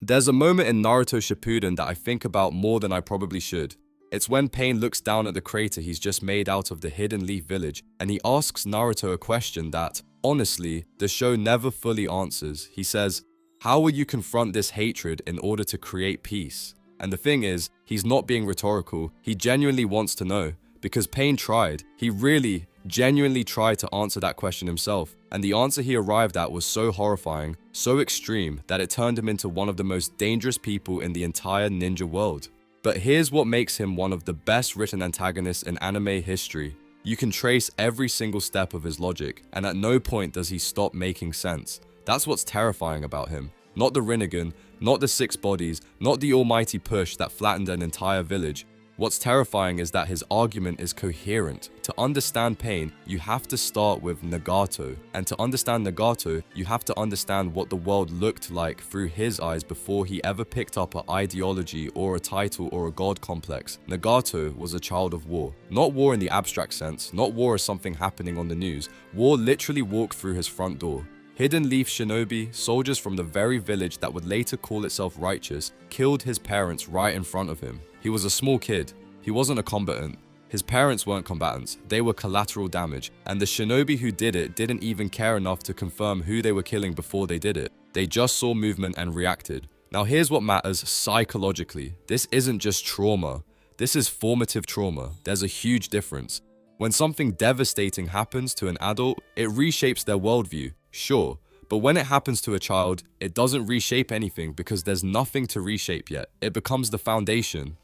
There's a moment in Naruto Shippuden that I think about more than I probably should. It's when Pain looks down at the crater he's just made out of the Hidden Leaf Village, and he asks Naruto a question that, honestly, the show never fully answers. He says, "How will you confront this hatred in order to create peace?" And the thing is, he's not being rhetorical, he genuinely wants to know, because Pain tried. He really, genuinely tried to answer that question himself, and the answer he arrived at was so horrifying, so extreme, that it turned him into one of the most dangerous people in the entire ninja world. But here's what makes him one of the best written antagonists in anime history. You can trace every single step of his logic, and at no point does he stop making sense. That's what's terrifying about him. Not the Rinnegan, not the 6 bodies, not the almighty push that flattened an entire village. What's terrifying is that his argument is coherent. To understand Pain, you have to start with Nagato. And to understand Nagato, you have to understand what the world looked like through his eyes before he ever picked up an ideology or a title or a god complex. Nagato was a child of war. Not war in the abstract sense, not war as something happening on the news. War literally walked through his front door. Hidden Leaf Shinobi, soldiers from the very village that would later call itself righteous, killed his parents right in front of him. He was a small kid. He wasn't a combatant. His parents weren't combatants. They were collateral damage. And the shinobi who did it didn't even care enough to confirm who they were killing before they did it. They just saw movement and reacted. Now here's what matters psychologically. This isn't just trauma. This is formative trauma. There's a huge difference. When something devastating happens to an adult, it reshapes their worldview. Sure, but when it happens to a child, it doesn't reshape anything because there's nothing to reshape yet. It becomes the foundation.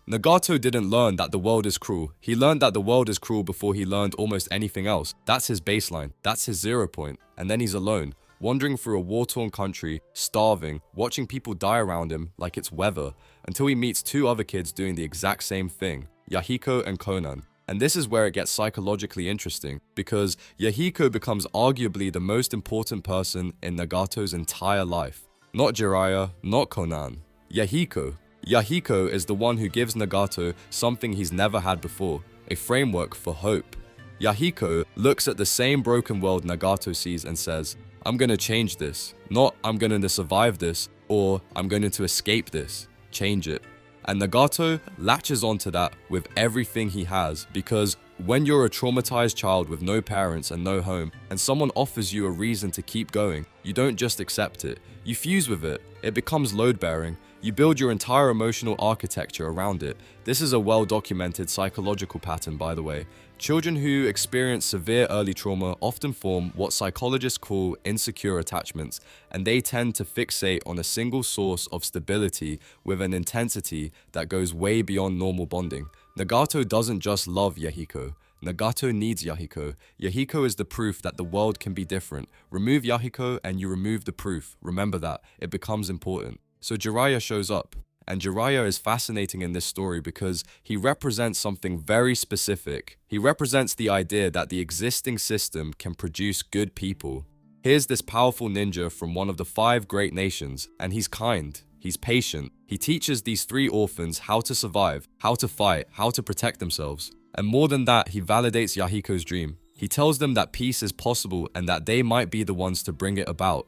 Nagato didn't learn that the world is cruel. He learned that the world is cruel before he learned almost anything else. That's his baseline. That's his 0 point. And then he's alone, wandering through a war-torn country, starving, watching people die around him like it's weather, until he meets 2 other kids doing the exact same thing, Yahiko and Konan. And this is where it gets psychologically interesting, because Yahiko becomes arguably the most important person in Nagato's entire life. Not Jiraiya, not Konan. Yahiko. Yahiko is the one who gives Nagato something he's never had before, a framework for hope. Yahiko looks at the same broken world Nagato sees and says, "I'm gonna change this. Not, I'm going to survive this, or I'm going to escape this. Change it." And Nagato latches onto that with everything he has, because when you're a traumatized child with no parents and no home, and someone offers you a reason to keep going, you don't just accept it. You fuse with it. It becomes load-bearing. You build your entire emotional architecture around it. This is a well-documented psychological pattern, by the way. Children who experience severe early trauma often form what psychologists call insecure attachments, and they tend to fixate on a single source of stability with an intensity that goes way beyond normal bonding. Nagato doesn't just love Yahiko. Nagato needs Yahiko. Yahiko is the proof that the world can be different. Remove Yahiko and you remove the proof. Remember that. It becomes important. So Jiraiya shows up. And Jiraiya is fascinating in this story because he represents something very specific. He represents the idea that the existing system can produce good people. Here's this powerful ninja from one of the 5 great nations, and he's kind, he's patient. He teaches these 3 orphans how to survive, how to fight, how to protect themselves. And more than that, he validates Yahiko's dream. He tells them that peace is possible and that they might be the ones to bring it about.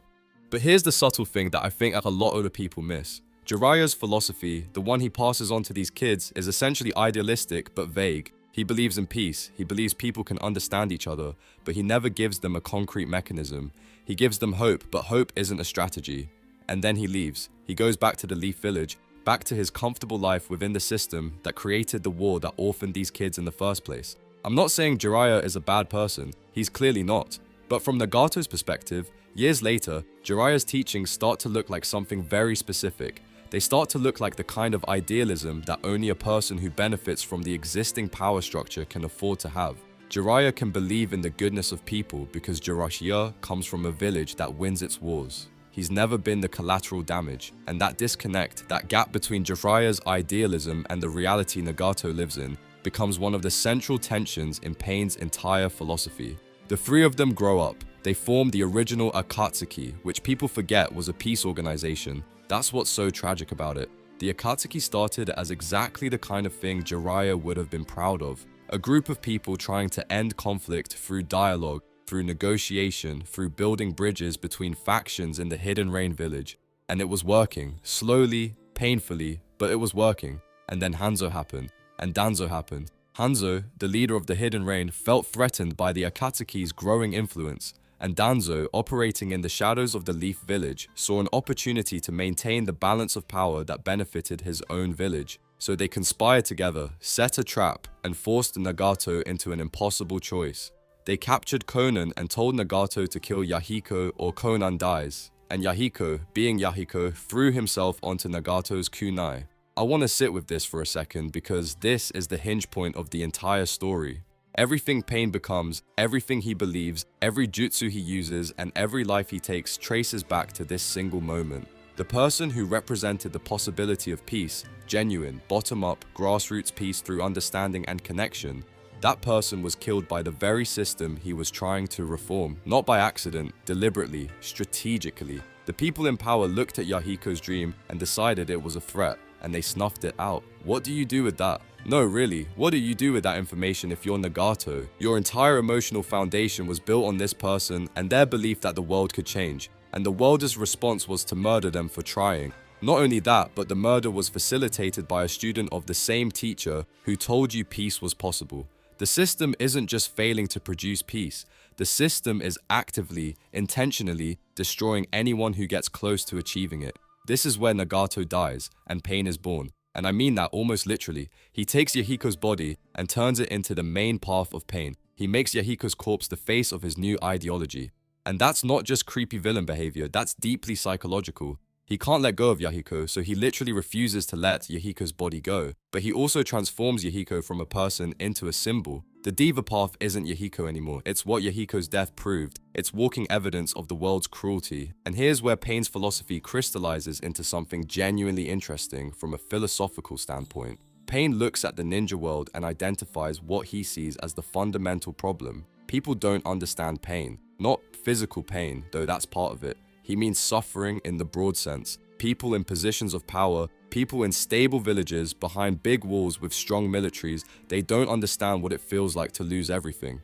But here's the subtle thing that I think a lot of the people miss. Jiraiya's philosophy, the one he passes on to these kids, is essentially idealistic but vague. He believes in peace, he believes people can understand each other, but he never gives them a concrete mechanism. He gives them hope, but hope isn't a strategy. And then he leaves. He goes back to the Leaf Village, back to his comfortable life within the system that created the war that orphaned these kids in the first place. I'm not saying Jiraiya is a bad person, he's clearly not. But from Nagato's perspective, years later, Jiraiya's teachings start to look like something very specific. They start to look like the kind of idealism that only a person who benefits from the existing power structure can afford to have. Jiraiya can believe in the goodness of people because Jiraiya comes from a village that wins its wars. He's never been the collateral damage, and that disconnect, that gap between Jiraiya's idealism and the reality Nagato lives in, becomes one of the central tensions in Pain's entire philosophy. The 3 of them grow up. They form the original Akatsuki, which people forget was a peace organization. That's what's so tragic about it. The Akatsuki started as exactly the kind of thing Jiraiya would have been proud of. A group of people trying to end conflict through dialogue, through negotiation, through building bridges between factions in the Hidden Rain village. And it was working, slowly, painfully, but it was working. And then Hanzo happened, and Danzo happened. Hanzo, the leader of the Hidden Rain, felt threatened by the Akatsuki's growing influence, and Danzo, operating in the shadows of the Leaf Village, saw an opportunity to maintain the balance of power that benefited his own village. So they conspired together, set a trap, and forced Nagato into an impossible choice. They captured Konan and told Nagato to kill Yahiko or Konan dies. And Yahiko, being Yahiko, threw himself onto Nagato's kunai. I want to sit with this for a second because this is the hinge point of the entire story. Everything Pain becomes, everything he believes, every jutsu he uses, and every life he takes traces back to this single moment. The person who represented the possibility of peace, genuine, bottom-up, grassroots peace through understanding and connection, that person was killed by the very system he was trying to reform, not by accident, deliberately, strategically. The people in power looked at Yahiko's dream and decided it was a threat, and they snuffed it out. What do you do with that? No, really, what do you do with that information if you're Nagato? Your entire emotional foundation was built on this person and their belief that the world could change, and the world's response was to murder them for trying. Not only that, but the murder was facilitated by a student of the same teacher who told you peace was possible. The system isn't just failing to produce peace. The system is actively, intentionally destroying anyone who gets close to achieving it. This is where Nagato dies and Pain is born. And I mean that almost literally. He takes Yahiko's body and turns it into the main path of Pain. He makes Yahiko's corpse the face of his new ideology. And that's not just creepy villain behavior, that's deeply psychological. He can't let go of Yahiko, so he literally refuses to let Yahiko's body go. But he also transforms Yahiko from a person into a symbol. The Diva Path isn't Yahiko anymore, it's what Yahiko's death proved. It's walking evidence of the world's cruelty. And here's where Pain's philosophy crystallizes into something genuinely interesting from a philosophical standpoint. Pain looks at the ninja world and identifies what he sees as the fundamental problem. People don't understand pain. Not physical pain, though that's part of it. He means suffering in the broad sense. People in positions of power, people in stable villages behind big walls with strong militaries, they don't understand what it feels like to lose everything.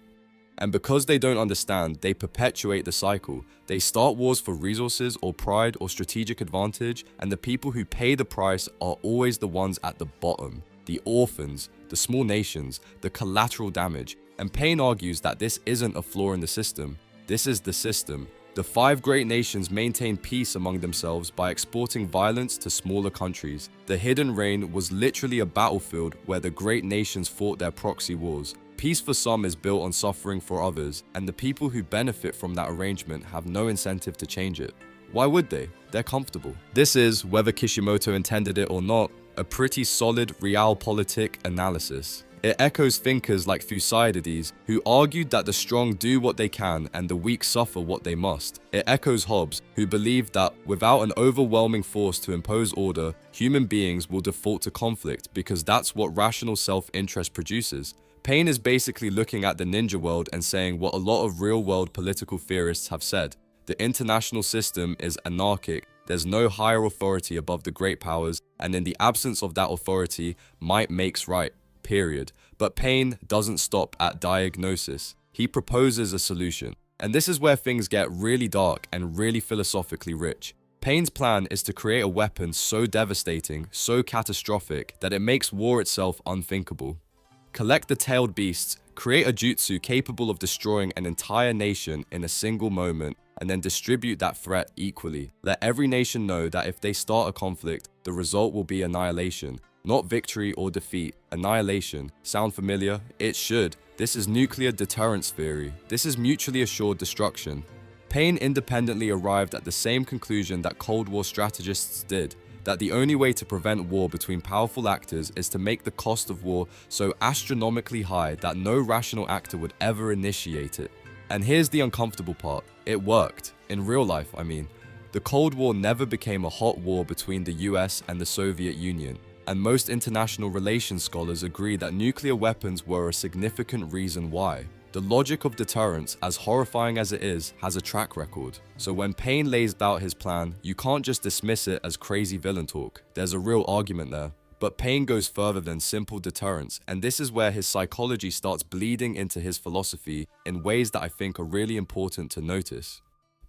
And because they don't understand, they perpetuate the cycle. They start wars for resources or pride or strategic advantage, and the people who pay the price are always the ones at the bottom. The orphans, the small nations, the collateral damage. And Pain argues that this isn't a flaw in the system. This is the system. The 5 great nations maintained peace among themselves by exporting violence to smaller countries. The Hidden Rain was literally a battlefield where the great nations fought their proxy wars. Peace for some is built on suffering for others, and the people who benefit from that arrangement have no incentive to change it. Why would they? They're comfortable. This is, whether Kishimoto intended it or not, a pretty solid realpolitik analysis. It echoes thinkers like Thucydides, who argued that the strong do what they can and the weak suffer what they must. It echoes Hobbes, who believed that without an overwhelming force to impose order, human beings will default to conflict because that's what rational self-interest produces. Pain is basically looking at the ninja world and saying what a lot of real-world political theorists have said. The international system is anarchic, there's no higher authority above the great powers, and in the absence of that authority, might makes right. Period. But Pain doesn't stop at diagnosis. He proposes a solution. And this is where things get really dark and really philosophically rich. Pain's plan is to create a weapon so devastating, so catastrophic, that it makes war itself unthinkable. Collect the tailed beasts, create a jutsu capable of destroying an entire nation in a single moment, and then distribute that threat equally. Let every nation know that if they start a conflict, the result will be annihilation. Not victory or defeat, annihilation. Sound familiar? It should. This is nuclear deterrence theory. This is mutually assured destruction. Pain independently arrived at the same conclusion that Cold War strategists did, that the only way to prevent war between powerful actors is to make the cost of war so astronomically high that no rational actor would ever initiate it. And here's the uncomfortable part. It worked. In real life, I mean. The Cold War never became a hot war between the US and the Soviet Union. And most international relations scholars agree that nuclear weapons were a significant reason why. The logic of deterrence, as horrifying as it is, has a track record. So when Pain lays out his plan, you can't just dismiss it as crazy villain talk. There's a real argument there. But Pain goes further than simple deterrence, and this is where his psychology starts bleeding into his philosophy in ways that I think are really important to notice.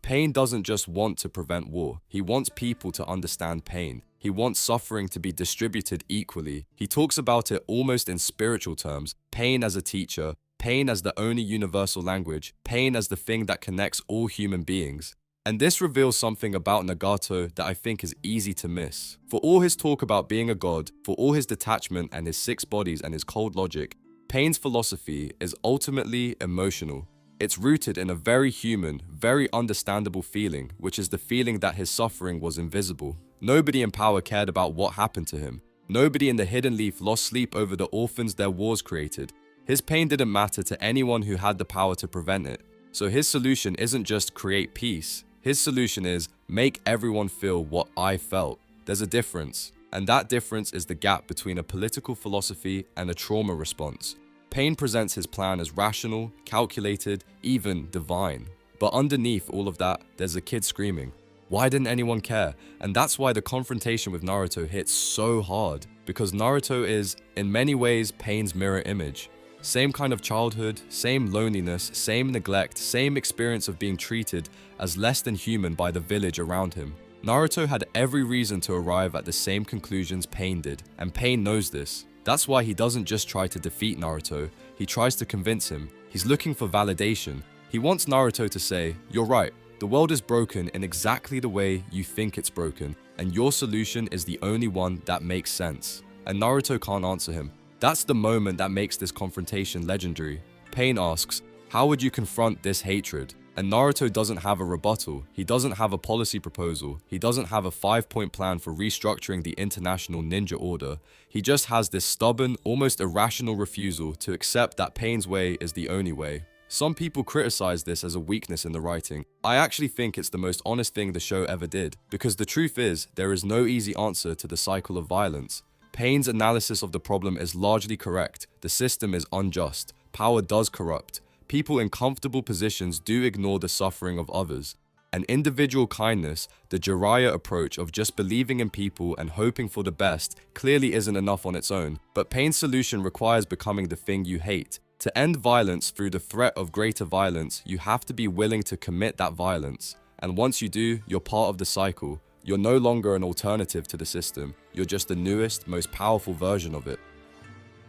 Pain doesn't just want to prevent war. He wants people to understand pain. He wants suffering to be distributed equally. He talks about it almost in spiritual terms. Pain as a teacher, pain as the only universal language, pain as the thing that connects all human beings. And this reveals something about Nagato that I think is easy to miss. For all his talk about being a god, for all his detachment and his 6 bodies and his cold logic, Pain's philosophy is ultimately emotional. It's rooted in a very human, very understandable feeling, which is the feeling that his suffering was invisible. Nobody in power cared about what happened to him. Nobody in the Hidden Leaf lost sleep over the orphans their wars created. His pain didn't matter to anyone who had the power to prevent it. So his solution isn't just create peace. His solution is make everyone feel what I felt. There's a difference, and that difference is the gap between a political philosophy and a trauma response. Pain presents his plan as rational, calculated, even divine. But underneath all of that, there's a kid screaming. Why didn't anyone care? And that's why the confrontation with Naruto hits so hard, because Naruto is, in many ways, Pain's mirror image. Same kind of childhood, same loneliness, same neglect, same experience of being treated as less than human by the village around him. Naruto had every reason to arrive at the same conclusions Pain did, and Pain knows this. That's why he doesn't just try to defeat Naruto, he tries to convince him. He's looking for validation. He wants Naruto to say, "You're right, the world is broken in exactly the way you think it's broken, and your solution is the only one that makes sense." And Naruto can't answer him. That's the moment that makes this confrontation legendary. Pain asks, how would you confront this hatred? And Naruto doesn't have a rebuttal. He doesn't have a policy proposal. He doesn't have a 5-point plan for restructuring the international ninja order. He just has this stubborn, almost irrational refusal to accept that Pain's way is the only way. Some people criticize this as a weakness in the writing. I actually think it's the most honest thing the show ever did, because the truth is, there is no easy answer to the cycle of violence. Pain's analysis of the problem is largely correct. The system is unjust. Power does corrupt. People in comfortable positions do ignore the suffering of others. And individual kindness, the Jiraiya approach of just believing in people and hoping for the best, clearly isn't enough on its own. But Pain's solution requires becoming the thing you hate. To end violence through the threat of greater violence, you have to be willing to commit that violence. And once you do, you're part of the cycle. You're no longer an alternative to the system. You're just the newest, most powerful version of it.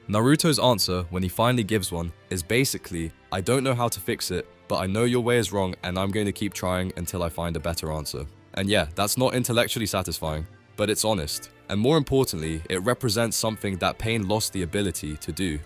Naruto's answer, when he finally gives one, is basically, I don't know how to fix it, but I know your way is wrong and I'm going to keep trying until I find a better answer. And yeah, that's not intellectually satisfying, but it's honest. And more importantly, it represents something that Pain lost the ability to do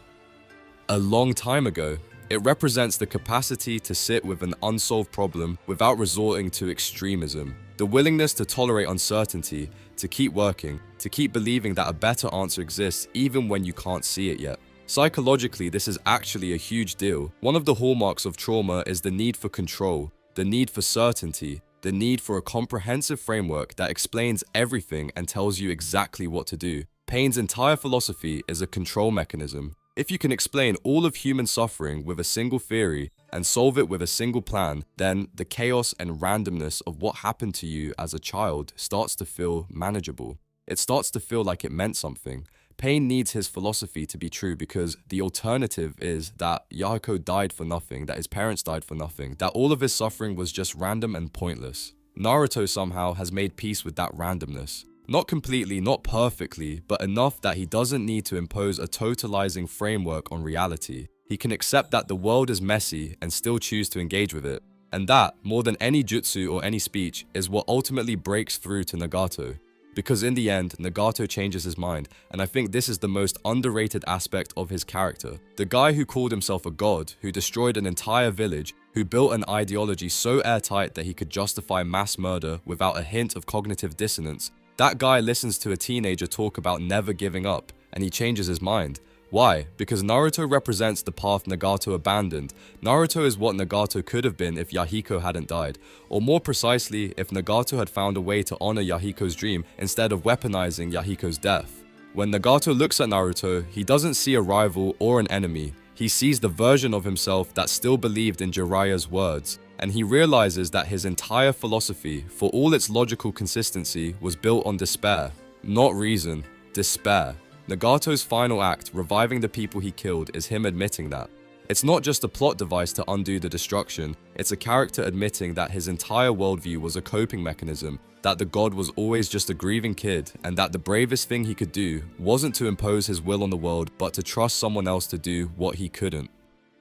a long time ago. It represents the capacity to sit with an unsolved problem without resorting to extremism. The willingness to tolerate uncertainty, to keep working, to keep believing that a better answer exists even when you can't see it yet. Psychologically, this is actually a huge deal. One of the hallmarks of trauma is the need for control, the need for certainty, the need for a comprehensive framework that explains everything and tells you exactly what to do. Pain's entire philosophy is a control mechanism. If you can explain all of human suffering with a single theory and solve it with a single plan, then the chaos and randomness of what happened to you as a child starts to feel manageable. It starts to feel like it meant something. Pain needs his philosophy to be true because the alternative is that Yahiko died for nothing, that his parents died for nothing, that all of his suffering was just random and pointless. Naruto somehow has made peace with that randomness. Not completely, not perfectly, but enough that he doesn't need to impose a totalizing framework on reality. He can accept that the world is messy and still choose to engage with it. And that, more than any jutsu or any speech, is what ultimately breaks through to Nagato. Because in the end, Nagato changes his mind, and I think this is the most underrated aspect of his character. The guy who called himself a god, who destroyed an entire village, who built an ideology so airtight that he could justify mass murder without a hint of cognitive dissonance, that guy listens to a teenager talk about never giving up, and he changes his mind. Why? Because Naruto represents the path Nagato abandoned. Naruto is what Nagato could have been if Yahiko hadn't died. Or more precisely, if Nagato had found a way to honor Yahiko's dream instead of weaponizing Yahiko's death. When Nagato looks at Naruto, he doesn't see a rival or an enemy. He sees the version of himself that still believed in Jiraiya's words. And he realizes that his entire philosophy, for all its logical consistency, was built on despair. Not reason, despair. Nagato's final act, reviving the people he killed, is him admitting that. It's not just a plot device to undo the destruction, it's a character admitting that his entire worldview was a coping mechanism, that the god was always just a grieving kid, and that the bravest thing he could do wasn't to impose his will on the world, but to trust someone else to do what he couldn't.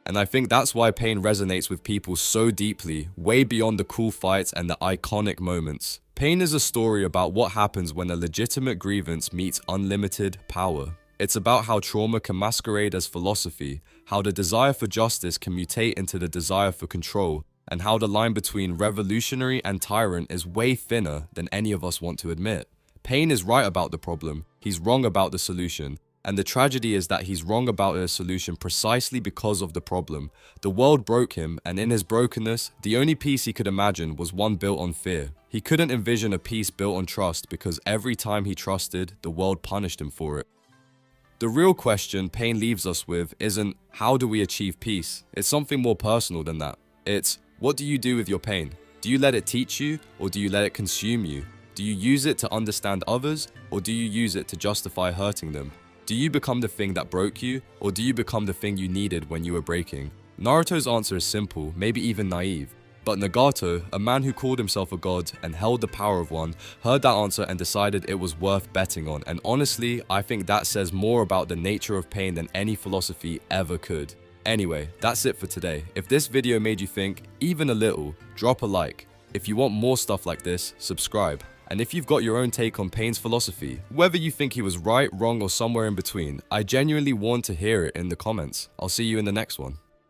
And I think that's why Pain resonates with people so deeply, way beyond the cool fights and the iconic moments. Pain is a story about what happens when a legitimate grievance meets unlimited power. It's about how trauma can masquerade as philosophy, how the desire for justice can mutate into the desire for control, and how the line between revolutionary and tyrant is way thinner than any of us want to admit. Pain is right about the problem, he's wrong about the solution, and the tragedy is that he's wrong about a solution precisely because of the problem. The world broke him, and in his brokenness, the only peace he could imagine was one built on fear. He couldn't envision a peace built on trust because every time he trusted, the world punished him for it. The real question Pain leaves us with isn't, how do we achieve peace? It's something more personal than that. It's, what do you do with your pain? Do you let it teach you, or do you let it consume you? Do you use it to understand others, or do you use it to justify hurting them? Do you become the thing that broke you, or do you become the thing you needed when you were breaking? Naruto's answer is simple, maybe even naive. But Nagato, a man who called himself a god and held the power of one, heard that answer and decided it was worth betting on. And honestly, I think that says more about the nature of pain than any philosophy ever could. Anyway, that's it for today. If this video made you think, even a little, drop a like. If you want more stuff like this, subscribe. And if you've got your own take on Pain's philosophy, whether you think he was right, wrong, or somewhere in between, I genuinely want to hear it in the comments. I'll see you in the next one.